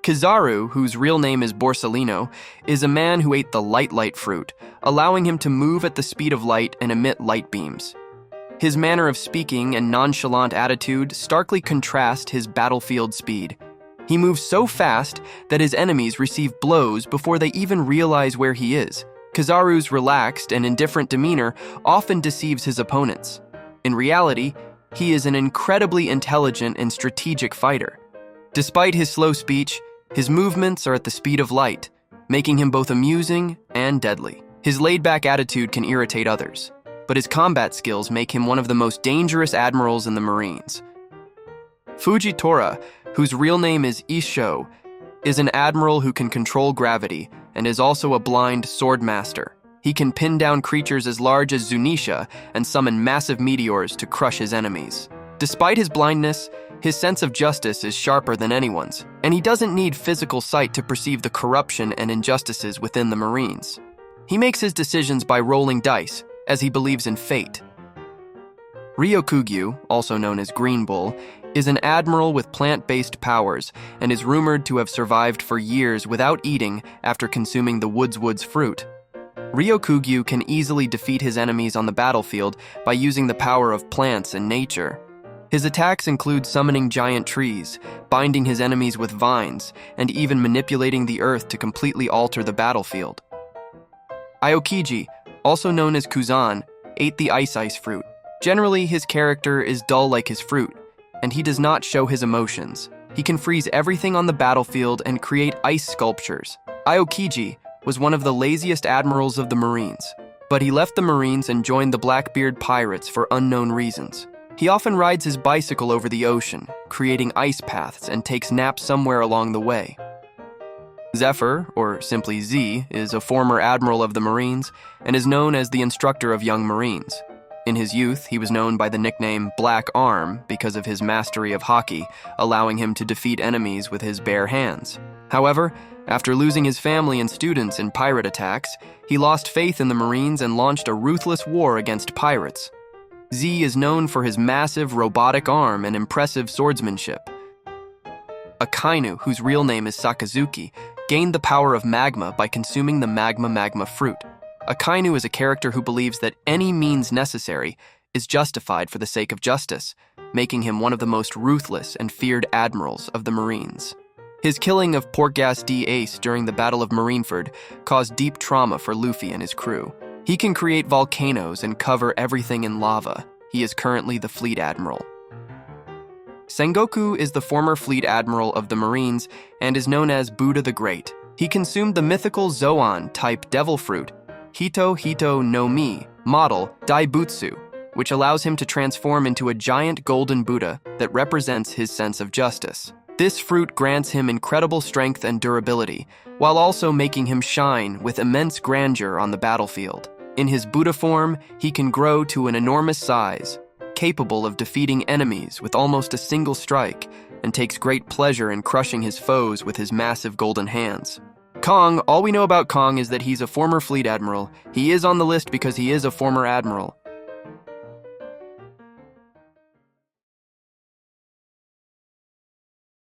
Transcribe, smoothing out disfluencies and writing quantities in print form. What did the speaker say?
Kizaru, whose real name is Borsalino, is a man who ate the light fruit, allowing him to move at the speed of light and emit light beams. His manner of speaking and nonchalant attitude starkly contrast his battlefield speed. He moves so fast that his enemies receive blows before they even realize where he is. Kizaru's relaxed and indifferent demeanor often deceives his opponents. In reality, he is an incredibly intelligent and strategic fighter. Despite his slow speech, his movements are at the speed of light, making him both amusing and deadly. His laid-back attitude can irritate others, but his combat skills make him one of the most dangerous admirals in the Marines. Fujitora, whose real name is Issho, is an admiral who can control gravity and is also a blind sword master. He can pin down creatures as large as Zunisha and summon massive meteors to crush his enemies. Despite his blindness, his sense of justice is sharper than anyone's, and he doesn't need physical sight to perceive the corruption and injustices within the Marines. He makes his decisions by rolling dice, as he believes in fate. Ryokugyu, also known as Green Bull, is an admiral with plant-based powers and is rumored to have survived for years without eating after consuming the Woods fruit. Ryokugyu can easily defeat his enemies on the battlefield by using the power of plants and nature. His attacks include summoning giant trees, binding his enemies with vines, and even manipulating the earth to completely alter the battlefield. Aokiji, also known as Kuzan, ate the ice fruit. Generally, his character is dull like his fruit, and he does not show his emotions. He can freeze everything on the battlefield and create ice sculptures. Aokiji was one of the laziest admirals of the Marines, but he left the Marines and joined the Blackbeard pirates for unknown reasons. He often rides his bicycle over the ocean, creating ice paths, and takes naps somewhere along the way. Zephyr, or simply Z, is a former admiral of the Marines and is known as the instructor of young Marines. In his youth, he was known by the nickname Black Arm because of his mastery of hockey, allowing him to defeat enemies with his bare hands. However, after losing his family and students in pirate attacks, he lost faith in the Marines and launched a ruthless war against pirates. Z is known for his massive robotic arm and impressive swordsmanship. Akainu, whose real name is Sakazuki, gained the power of magma by consuming the magma fruit. Akainu is a character who believes that any means necessary is justified for the sake of justice, making him one of the most ruthless and feared admirals of the Marines. His killing of Portgas D. Ace during the Battle of Marineford caused deep trauma for Luffy and his crew. He can create volcanoes and cover everything in lava. He is currently the Fleet Admiral. Sengoku is the former Fleet Admiral of the Marines and is known as Buddha the Great. He consumed the mythical Zoan-type devil fruit, Hito no Mi, model Daibutsu, which allows him to transform into a giant golden Buddha that represents his sense of justice. This fruit grants him incredible strength and durability, while also making him shine with immense grandeur on the battlefield. In his Buddha form, he can grow to an enormous size, capable of defeating enemies with almost a single strike, and takes great pleasure in crushing his foes with his massive golden hands. Kong, all we know about Kong is that he's a former Fleet Admiral. He is on the list because he is a former Admiral.